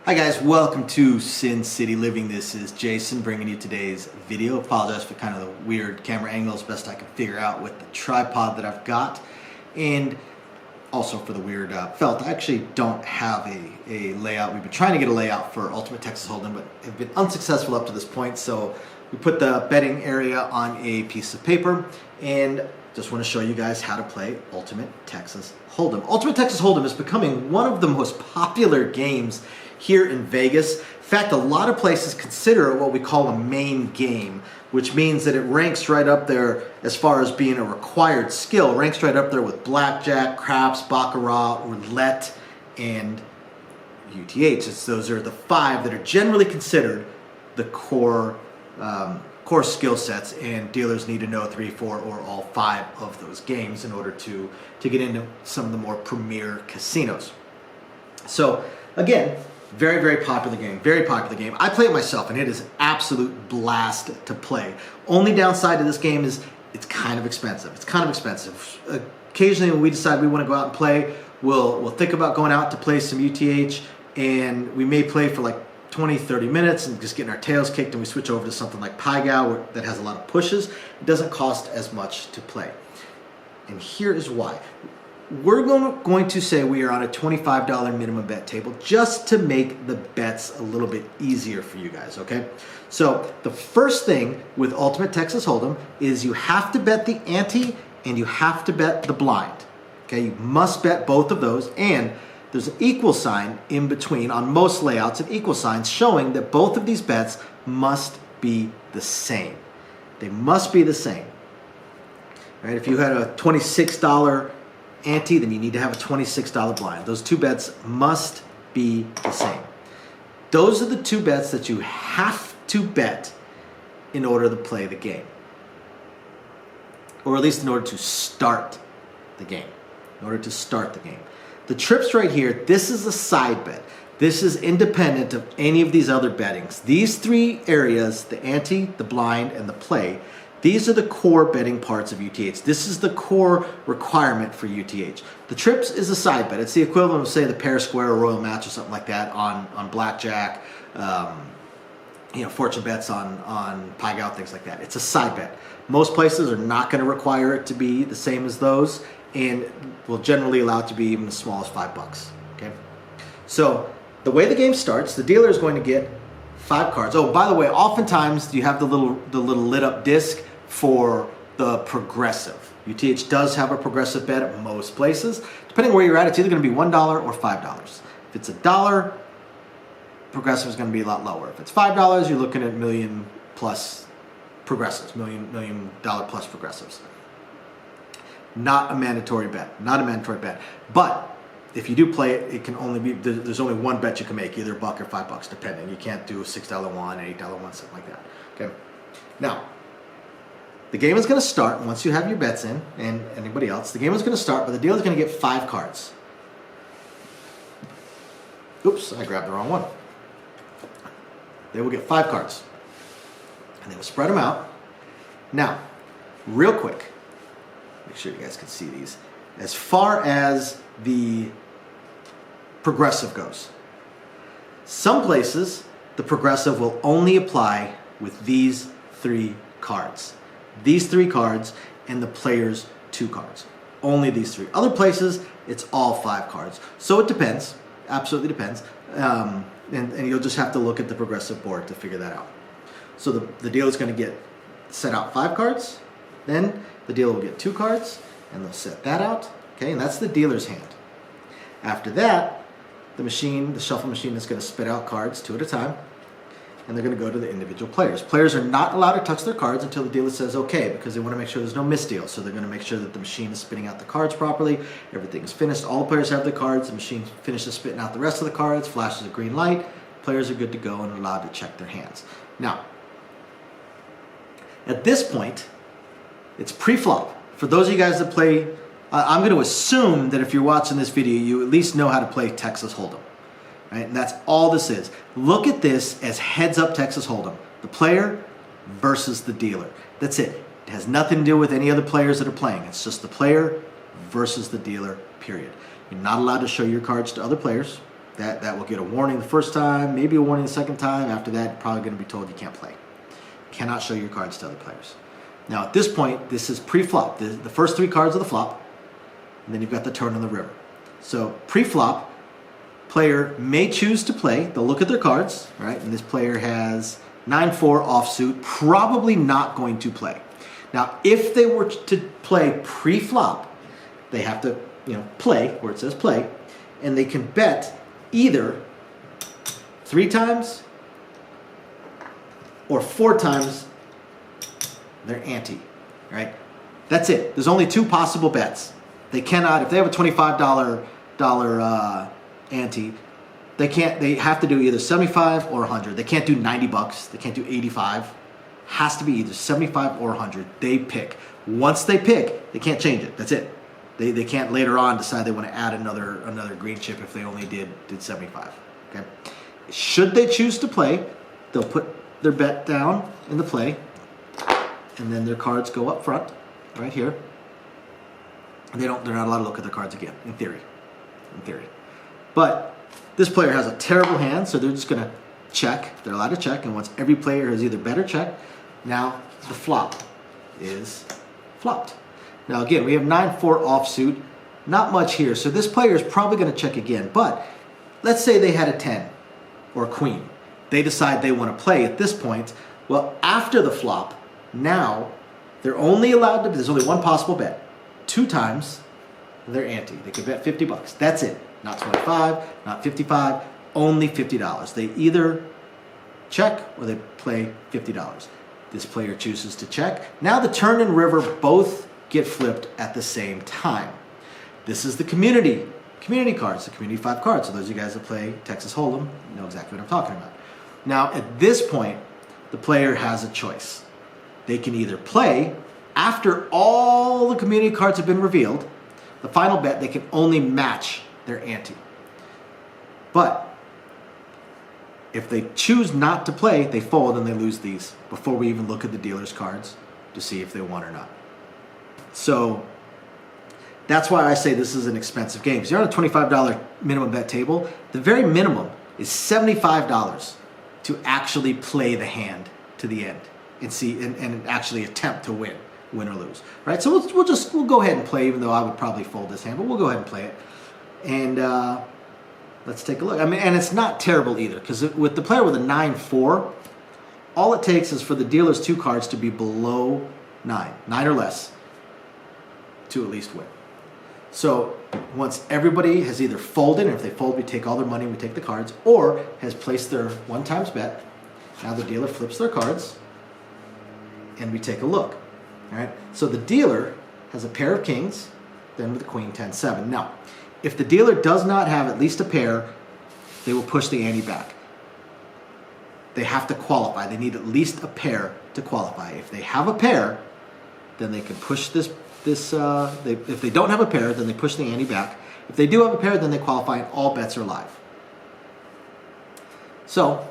Hi guys, welcome to Sin City Living. This is Jason bringing you today's video. Apologize for kind of the weird camera angles, best I can figure out with the tripod that I've got, and also for the weird felt. I actually don't have a layout. We've been trying to get a layout for Ultimate Texas Hold'em, but have been unsuccessful up to this point. So we put the betting area on a piece of paper and just want to show you guys how to play Ultimate Texas Hold'em. Ultimate Texas Hold'em is becoming one of the most popular games here in Vegas. In fact, a lot of places consider it what we call a main game, which means that it ranks right up there as far as being a required skill. It ranks right up there with blackjack, craps, baccarat, roulette, and UTH. Those are the five that are generally considered the core skill sets, and dealers need to know 3, 4, or all 5 of those games in order to get into some of the more premier casinos. So again, very, very popular game. Very popular game. I play it myself, and it is an absolute blast to play. Only downside to this game is it's kind of expensive. It's kind of expensive. Occasionally when we decide we want to go out and play, we'll think about going out to play some UTH, and we may play for like 20, 30 minutes and just getting our tails kicked, and we switch over to something like Pai Gow that has a lot of pushes. It doesn't cost as much to play. And here is why. We're going to say we are on a $25 minimum bet table just to make the bets a little bit easier for you guys, okay? So the first thing with Ultimate Texas Hold'em is you have to bet the ante and you have to bet the blind, okay? You must bet both of those, and there's an equal sign in between on most layouts, an equal sign showing that both of these bets must be the same. They must be the same, right? If you had a $26 ante, then you need to have a $26 blind. Those two bets must be the same. Those are the two bets that you have to bet in order to play the game, or at least in order to start the game. In order to start the game. The trips right here, this is a side bet. This is independent of any of these other bettings. These three areas, the ante, the blind, and the play, these are the core betting parts of UTH. This is the core requirement for UTH. The trips is a side bet. It's the equivalent of, say, the pair square or royal match or something like that on blackjack, fortune bets on Pai Gow, things like that. It's a side bet. Most places are not going to require it to be the same as those, and will generally allow it to be even as small as $5. Okay, so the way the game starts, the dealer is going to get 5 cards. Oh, by the way, oftentimes you have the little lit up disc for the progressive. UTH does have a progressive bet at most places. Depending where you're at, it's either going to be $1 or $5. If it's $1, progressive is going to be a lot lower. If it's $5, you're looking at million plus progressives, million dollar plus progressives. Not a mandatory bet. Not a mandatory bet. But if you do play it, it can only be, there's only one bet you can make, either $1 or $5, depending. You can't do a $6 one, $8 one, something like that. Okay. Now, the game is going to start once you have your bets in, and anybody else. The game is going to start, but the dealer is going to get 5 cards. Oops, I grabbed the wrong one. They will get 5 cards, and they will spread them out. Now, real quick, make sure you guys can see these. As far as the progressive goes, some places the progressive will only apply with these 3 cards. These 3 cards and the player's 2 cards. Only these 3. Other places, it's all 5 cards. So it depends. Absolutely depends. And you'll just have to look at the progressive board to figure that out. So the dealer is going to set out 5 cards. Then the dealer will get 2 cards, and they'll set that out. Okay, and that's the dealer's hand. After that, the shuffle machine is going to spit out cards 2 at a time, and they're going to go to the individual players. Players are not allowed to touch their cards until the dealer says okay, because they want to make sure there's no misdeal. So they're going to make sure that the machine is spitting out the cards properly, everything is finished, all the players have their cards, the machine finishes spitting out the rest of the cards, flashes a green light, players are good to go and allowed to check their hands. Now, at this point, it's pre-flop. For those of you guys that play, I'm going to assume that if you're watching this video, you at least know how to play Texas Hold'em. Right? And that's all this is. Look at this as heads-up Texas Hold'em. The player versus the dealer. That's it. It has nothing to do with any other players that are playing. It's just the player versus the dealer, period. You're not allowed to show your cards to other players. That will get a warning the first time, maybe a warning the second time. After that, probably going to be told you can't play. Cannot show your cards to other players. Now at this point, this is pre-flop. The first 3 cards of the flop, and then you've got the turn on the river. So pre-flop, player may choose to play. They'll look at their cards, right? And this player has 9-4 offsuit, probably not going to play. Now, if they were to play pre-flop, they have to, play where it says play, and they can bet either 3 times or 4 times their ante, right? That's it. There's only 2 possible bets. They cannot, if they have a $25 ante, they have to do either 75 or 100. They can't do 90 bucks. They can't do 85. Has to be either 75 or 100. They pick. Once they pick, they can't change it. That's it. They can't later on decide they want to add another green chip if they only did 75. Okay. Should they choose to play, they'll put their bet down in the play, and then their cards go up front, right here. And they're not allowed to look at their cards again, in theory. But this player has a terrible hand, so they're just going to check. They're allowed to check, and once every player has either bet or checked, now the flop is flopped. Now again, we have 9-4 offsuit, not much here, so this player is probably going to check again. But let's say they had a 10 or a queen. They decide they want to play at this point. Well, after the flop, now they're only allowed to, there's only one possible bet. 2 times their ante. They could bet 50 bucks. That's it. Not 25, not 55, only $50. They either check or they play $50. This player chooses to check. Now the turn and river both get flipped at the same time. This is the community cards, the community 5 cards. So those of you guys that play Texas Hold'em know exactly what I'm talking about. Now at this point, the player has a choice. They can either play after all the community cards have been revealed. The final bet, they can only match their ante. But if they choose not to play, they fold and they lose these before we even look at the dealer's cards to see if they won or not. So that's why I say this is an expensive game. Because you're on a $25 minimum bet table. The very minimum is $75 to actually play the hand to the end and see and actually attempt to win or lose. Right? So we'll go ahead and play, even though I would probably fold this hand, but we'll go ahead and play it. And let's take a look. I mean, and it's not terrible either, because with the player with a 9-4, all it takes is for the dealer's 2 cards to be below 9 or less, to at least win. So once everybody has either folded, and if they fold, we take all their money, we take the cards, or has placed their 1 times bet, now the dealer flips their cards, and we take a look. All right. So the dealer has a pair of kings, then with the queen 10-7. Now, if the dealer does not have at least a pair, they will push the ante back. They have to qualify. They need at least a pair to qualify. If they have a pair, then they can push this. If they don't have a pair, then they push the ante back. If they do have a pair, then they qualify, and all bets are live. So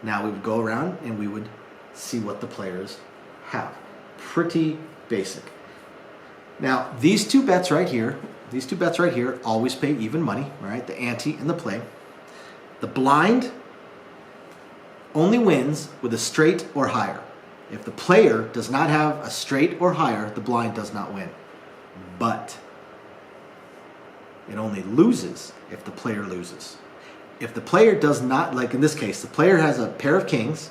now we would go around and we would see what the players have. Pretty basic. Now, these 2 bets right here always pay even money, right? The ante and the play. The blind only wins with a straight or higher. If the player does not have a straight or higher, the blind does not win. But it only loses if the player loses. If the player does not, like in this case, the player has a pair of kings,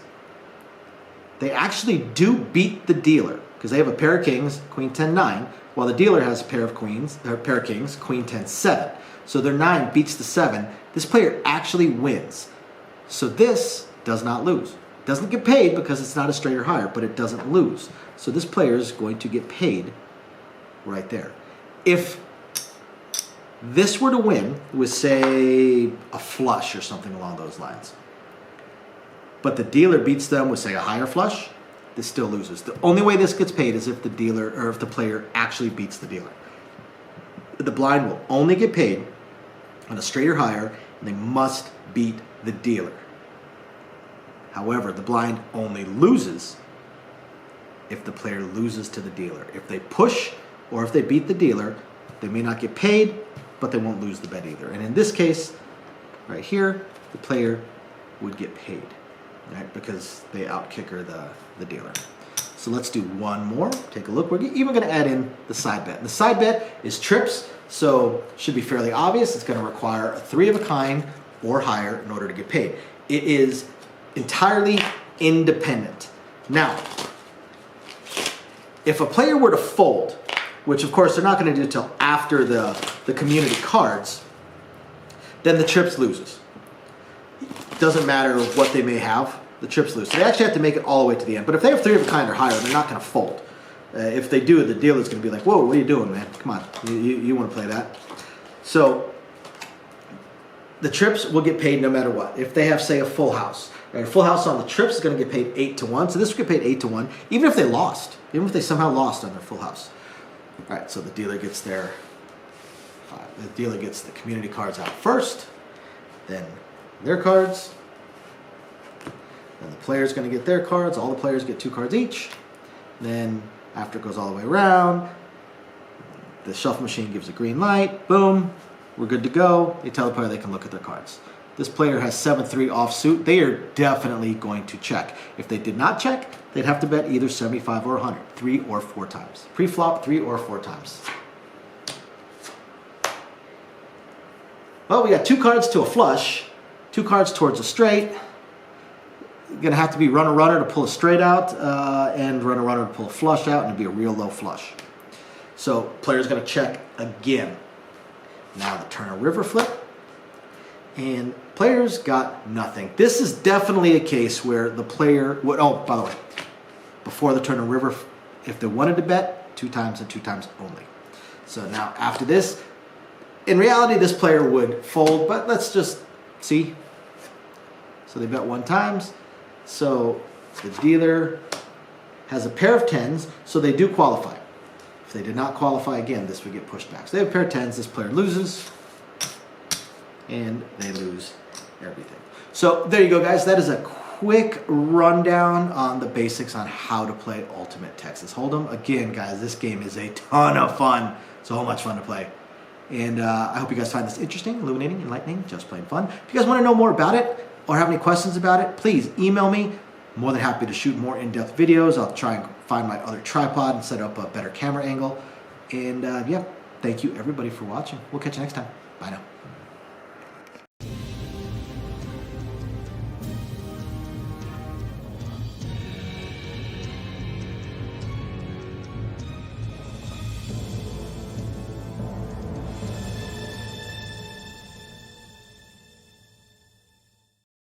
they actually do beat the dealer because they have a pair of kings, queen 10-9, while the dealer has a pair of queens, or a pair of kings, queen 10-7. So their 9 beats the 7. This player actually wins. So this does not lose. Doesn't get paid because it's not a straight or higher, but it doesn't lose. So this player is going to get paid right there. If this were to win with, say, a flush or something along those lines, but the dealer beats them with, say, a higher flush, this still loses. The only way this gets paid is if the dealer or if the player actually beats the dealer. The blind will only get paid on a straight or higher, and they must beat the dealer. However, the blind only loses if the player loses to the dealer. If they push or if they beat the dealer, they may not get paid, but they won't lose the bet either. And in this case, right here, the player would get paid, right? Because they outkicker the dealer. So let's do one more. Take a look. We're even going to add in the side bet. And the side bet is trips, so should be fairly obvious. It's going to require a 3 of a kind or higher in order to get paid. It is entirely independent. Now, if a player were to fold, which of course they're not going to do till after the community cards, then the trips loses. Doesn't matter what they may have, the trips lose. So they actually have to make it all the way to the end. But if they have 3 of a kind or higher, they're not going to fold. If they do, the dealer's going to be like, whoa, what are you doing, man? Come on, you want to play that? So the trips will get paid no matter what. If they have, say, a full house. Right? A full house on the trips is going to get paid 8-1. So this will get paid 8-1, even if they lost. Even if they somehow lost on their full house. All right, so the dealer gets the community cards out first, then their cards, then the player's going to get their cards. All the players get 2 cards each. Then after it goes all the way around, the shuffle machine gives a green light. Boom, we're good to go. They tell the player they can look at their cards. This player has 7-3 offsuit. They are definitely going to check. If they did not check, they'd have to bet either 75 or 100, 3 or 4 times. Pre-flop, 3 or 4 times. Well, we got 2 cards to a flush, 2 cards towards a straight. You're going to have to be runner-runner to pull a straight out, and runner-runner to pull a flush out, and it'd be a real low flush. So player's going to check again. Now the Turner River flip. And players got nothing. This is definitely a case where the player would, oh, by the way, before the Turner River, if they wanted to bet, 2 times and 2 times only. So now after this, in reality, this player would fold, but let's just see. So they bet 1 times. So the dealer has a pair of 10s, so they do qualify. If they did not qualify, again, this would get pushed back. So they have a pair of 10s, this player loses, and they lose everything. So there you go, guys. That is a quick rundown on the basics on how to play Ultimate Texas Hold'em. Again, guys, this game is a ton of fun. So much fun to play. And I hope you guys find this interesting, illuminating, enlightening, just plain fun. If you guys want to know more about it or have any questions about it, please email me. More than happy to shoot more in-depth videos. I'll try and find my other tripod and set up a better camera angle. And yeah, thank you everybody for watching. We'll catch you next time. Bye now.